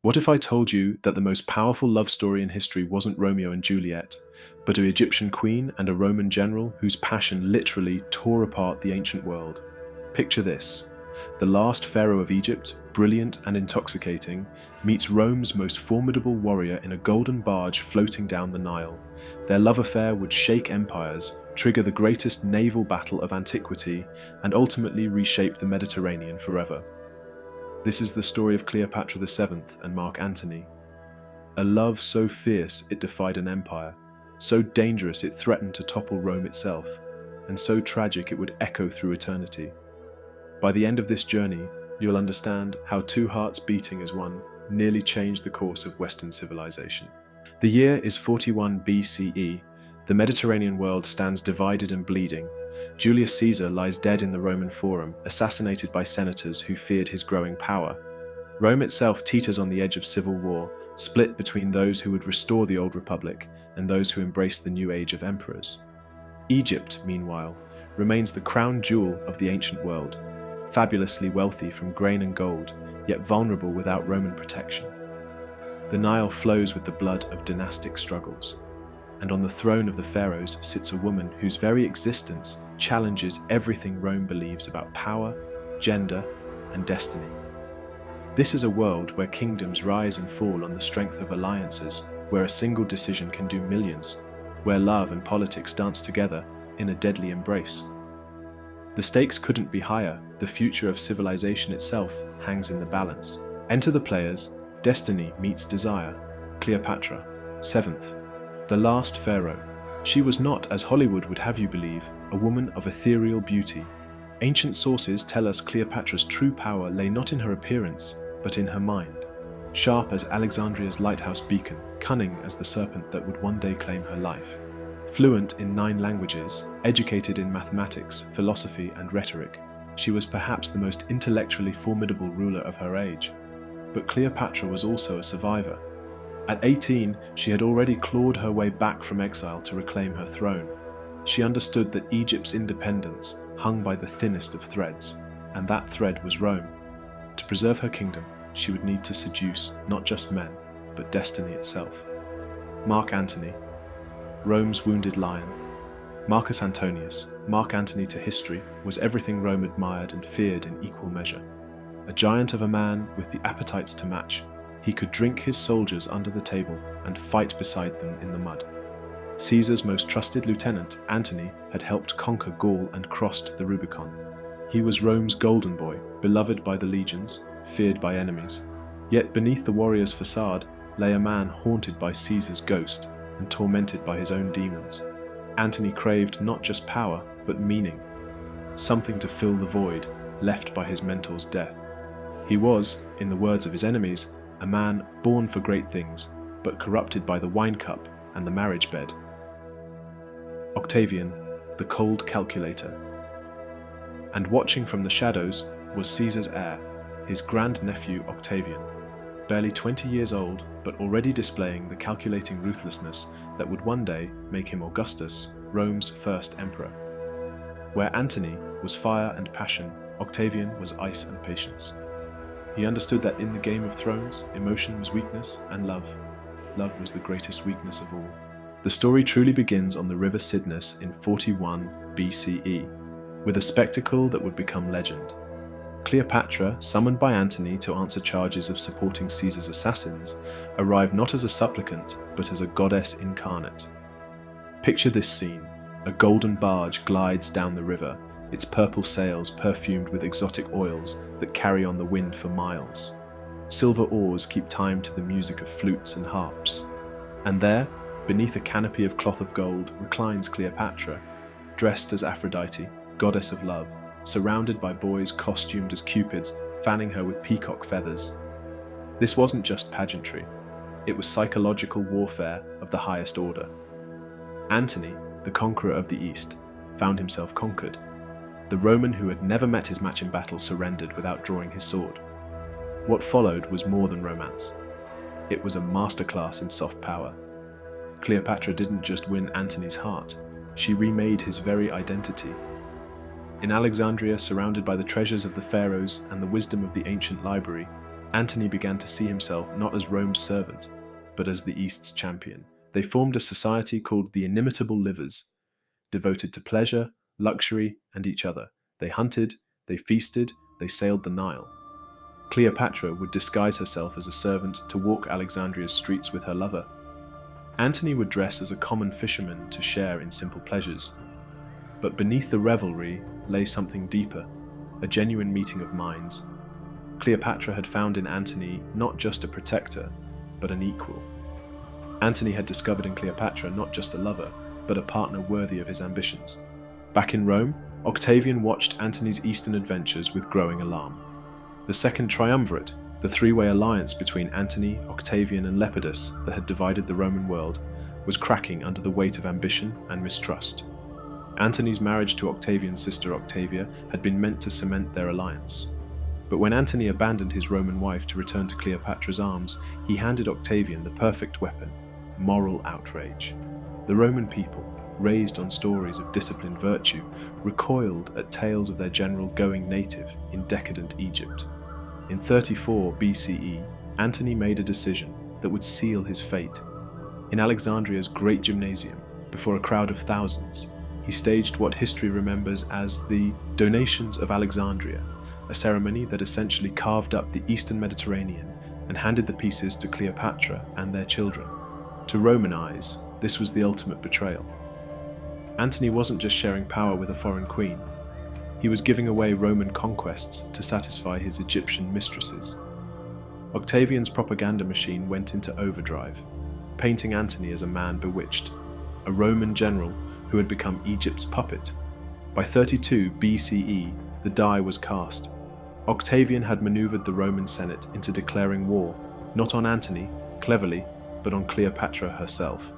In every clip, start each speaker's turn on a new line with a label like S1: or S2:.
S1: What if I told you that the most powerful love story in history wasn't Romeo and Juliet, but an Egyptian queen and a Roman general whose passion literally tore apart the ancient world? Picture this. The last pharaoh of Egypt, brilliant and intoxicating, meets Rome's most formidable warrior in a golden barge floating down the Nile. Their love affair would shake empires, trigger the greatest naval battle of antiquity, and ultimately reshape the Mediterranean forever. This is the story of Cleopatra VII and Mark Antony. A love so fierce it defied an empire, so dangerous it threatened to topple Rome itself, and so tragic it would echo through eternity. By the end of this journey, you'll understand how two hearts beating as one nearly changed the course of Western civilization. The year is 41 BCE. The Mediterranean world stands divided and bleeding. Julius Caesar lies dead in the Roman Forum, assassinated by senators who feared his growing power. Rome itself teeters on the edge of civil war, split between those who would restore the old republic and those who embrace the new age of emperors. Egypt, meanwhile, remains the crown jewel of the ancient world, fabulously wealthy from grain and gold, yet vulnerable without Roman protection. The Nile flows with the blood of dynastic struggles, and on the throne of the pharaohs sits a woman whose very existence challenges everything Rome believes about power, gender, and destiny. This is a world where kingdoms rise and fall on the strength of alliances, where a single decision can do millions, where love and politics dance together in a deadly embrace. The stakes couldn't be higher. The future of civilization itself hangs in the balance. Enter the players. Destiny meets desire. Cleopatra, 7th, the last pharaoh. She was not, as Hollywood would have you believe, a woman of ethereal beauty. Ancient sources tell us Cleopatra's true power lay not in her appearance, but in her mind. Sharp as Alexandria's lighthouse beacon, cunning as the serpent that would one day claim her life. Fluent in 9 languages, educated in mathematics, philosophy, and rhetoric, she was perhaps the most intellectually formidable ruler of her age. But Cleopatra was also a survivor. At 18, she had already clawed her way back from exile to reclaim her throne. She understood that Egypt's independence hung by the thinnest of threads, and that thread was Rome. To preserve her kingdom, she would need to seduce not just men, but destiny itself. Mark Antony, Rome's wounded lion. Marcus Antonius, Mark Antony to history, was everything Rome admired and feared in equal measure. A giant of a man with the appetites to match, he could drink his soldiers under the table and fight beside them in the mud. Caesar's most trusted lieutenant, Antony, had helped conquer Gaul and crossed the Rubicon. He was Rome's golden boy, beloved by the legions, feared by enemies. Yet beneath the warrior's facade lay a man haunted by Caesar's ghost and tormented by his own demons. Antony craved not just power, but meaning, something to fill the void left by his mentor's death. He was, in the words of his enemies, a man born for great things, but corrupted by the wine cup and the marriage bed. Octavian, the cold calculator. And watching from the shadows was Caesar's heir, his grandnephew Octavian, barely 20 years old, but already displaying the calculating ruthlessness that would one day make him Augustus, Rome's first emperor. Where Antony was fire and passion, Octavian was ice and patience. He understood that in the Game of Thrones, emotion was weakness and love was the greatest weakness of all. The story truly begins on the river Cydnus in 41 BCE, with a spectacle that would become legend. Cleopatra, summoned by Antony to answer charges of supporting Caesar's assassins, arrived not as a supplicant, but as a goddess incarnate. Picture this scene. A golden barge glides down the river, its purple sails perfumed with exotic oils that carry on the wind for miles. Silver oars keep time to the music of flutes and harps. And there, beneath a canopy of cloth of gold, reclines Cleopatra, dressed as Aphrodite, goddess of love, surrounded by boys costumed as cupids, fanning her with peacock feathers. This wasn't just pageantry, it was psychological warfare of the highest order. Antony, the conqueror of the East, found himself conquered. The Roman who had never met his match in battle surrendered without drawing his sword. What followed was more than romance. It was a masterclass in soft power. Cleopatra didn't just win Antony's heart, she remade his very identity. In Alexandria, surrounded by the treasures of the pharaohs and the wisdom of the ancient library, Antony began to see himself not as Rome's servant, but as the East's champion. They formed a society called the Inimitable Livers, devoted to pleasure, luxury, and each other. They hunted, they feasted, they sailed the Nile. Cleopatra would disguise herself as a servant to walk Alexandria's streets with her lover. Antony would dress as a common fisherman to share in simple pleasures. But beneath the revelry lay something deeper, a genuine meeting of minds. Cleopatra had found in Antony not just a protector, but an equal. Antony had discovered in Cleopatra not just a lover, but a partner worthy of his ambitions. Back in Rome, Octavian watched Antony's eastern adventures with growing alarm. The Second Triumvirate, the three-way alliance between Antony, Octavian, and Lepidus that had divided the Roman world, was cracking under the weight of ambition and mistrust. Antony's marriage to Octavian's sister Octavia had been meant to cement their alliance. But when Antony abandoned his Roman wife to return to Cleopatra's arms, he handed Octavian the perfect weapon: moral outrage. The Roman people, raised on stories of disciplined virtue, recoiled at tales of their general going native in decadent Egypt. In 34 BCE, Antony made a decision that would seal his fate. In Alexandria's great gymnasium, before a crowd of thousands, he staged what history remembers as the Donations of Alexandria, a ceremony that essentially carved up the Eastern Mediterranean and handed the pieces to Cleopatra and their children. To Roman eyes, this was the ultimate betrayal. Antony wasn't just sharing power with a foreign queen. He was giving away Roman conquests to satisfy his Egyptian mistresses. Octavian's propaganda machine went into overdrive, painting Antony as a man bewitched, a Roman general who had become Egypt's puppet. By 32 BCE, the die was cast. Octavian had maneuvered the Roman Senate into declaring war, not on Antony, cleverly, but on Cleopatra herself.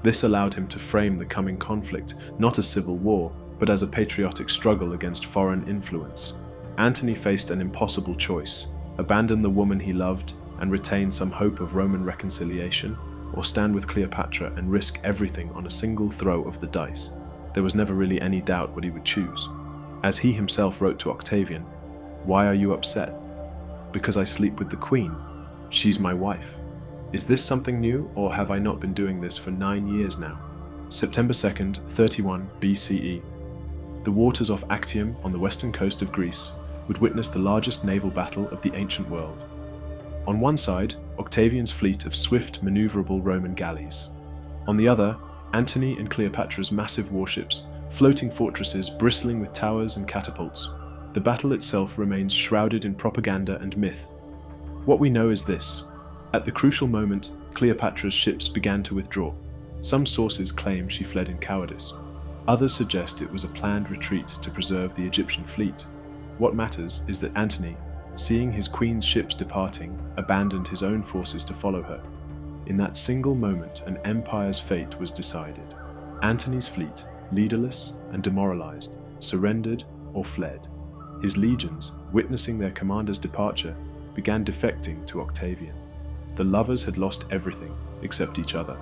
S1: This allowed him to frame the coming conflict not as civil war, but as a patriotic struggle against foreign influence. Antony faced an impossible choice: abandon the woman he loved and retain some hope of Roman reconciliation, or stand with Cleopatra and risk everything on a single throw of the dice. There was never really any doubt what he would choose. As he himself wrote to Octavian, "Why are you upset?" "Because I sleep with the queen. She's my wife." Is this something new, or have I not been doing this for 9 years now? September 2nd, 31 BCE. The waters off Actium on the western coast of Greece would witness the largest naval battle of the ancient world. On one side, Octavian's fleet of swift, maneuverable Roman galleys. On the other, Antony and Cleopatra's massive warships, floating fortresses bristling with towers and catapults. The battle itself remains shrouded in propaganda and myth. What we know is this: at the crucial moment, Cleopatra's ships began to withdraw. Some sources claim she fled in cowardice. Others suggest it was a planned retreat to preserve the Egyptian fleet. What matters is that Antony, seeing his queen's ships departing, abandoned his own forces to follow her. In that single moment, an empire's fate was decided. Antony's fleet, leaderless and demoralized, surrendered or fled. His legions, witnessing their commander's departure, began defecting to Octavian. The lovers had lost everything except each other.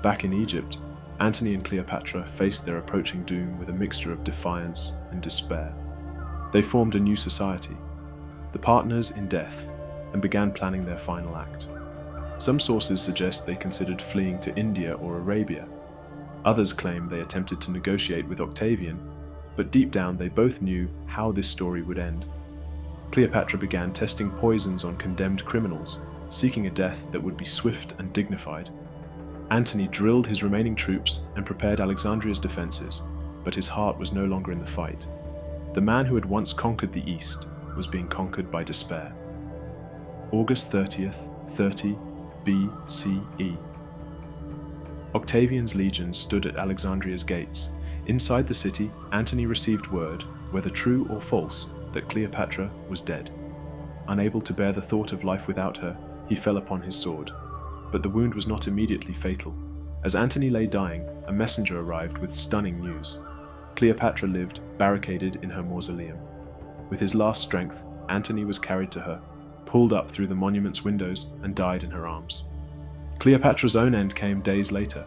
S1: Back in Egypt, Antony and Cleopatra faced their approaching doom with a mixture of defiance and despair. They formed a new society, the partners in death, and began planning their final act. Some sources suggest they considered fleeing to India or Arabia. Others claim they attempted to negotiate with Octavian, but deep down they both knew how this story would end. Cleopatra began testing poisons on condemned criminals, seeking a death that would be swift and dignified. Antony drilled his remaining troops and prepared Alexandria's defenses, but his heart was no longer in the fight. The man who had once conquered the East was being conquered by despair. August 30th, 30 BCE. Octavian's legions stood at Alexandria's gates. Inside the city, Antony received word, whether true or false, that Cleopatra was dead. Unable to bear the thought of life without her, he fell upon his sword. But the wound was not immediately fatal. As Antony lay dying, a messenger arrived with stunning news. Cleopatra lived, barricaded in her mausoleum. With his last strength, Antony was carried to her, pulled up through the monument's windows, and died in her arms. Cleopatra's own end came days later.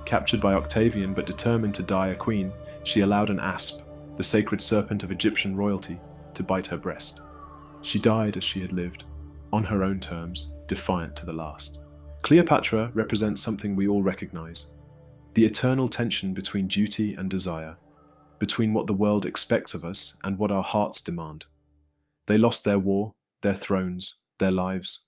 S1: Captured by Octavian but determined to die a queen, she allowed an asp, the sacred serpent of Egyptian royalty, to bite her breast. She died as she had lived, on her own terms, defiant to the last. Cleopatra represents something we all recognize: the eternal tension between duty and desire, between what the world expects of us and what our hearts demand. They lost their war, their thrones, their lives,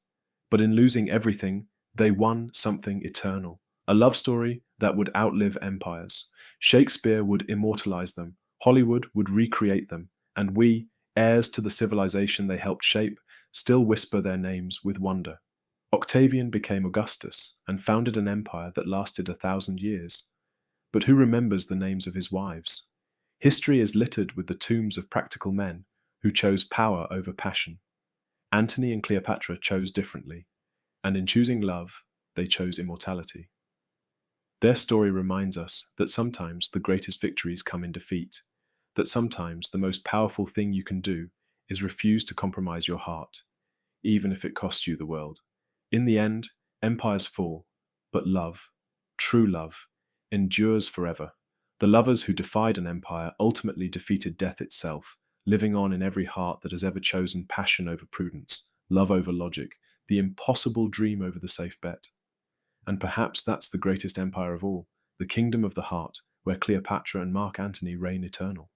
S1: but in losing everything, they won something eternal, a love story that would outlive empires. Shakespeare would immortalize them, Hollywood would recreate them, and we, heirs to the civilization they helped shape, still whisper their names with wonder. Octavian became Augustus and founded an empire that lasted 1,000 years. But who remembers the names of his wives? History is littered with the tombs of practical men who chose power over passion. Antony and Cleopatra chose differently, and in choosing love, they chose immortality. Their story reminds us that sometimes the greatest victories come in defeat, that sometimes the most powerful thing you can do is refuse to compromise your heart, even if it costs you the world. In the end, empires fall, but love, true love, endures forever. The lovers who defied an empire ultimately defeated death itself, living on in every heart that has ever chosen passion over prudence, love over logic, the impossible dream over the safe bet. And perhaps that's the greatest empire of all, the kingdom of the heart, where Cleopatra and Mark Antony reign eternal.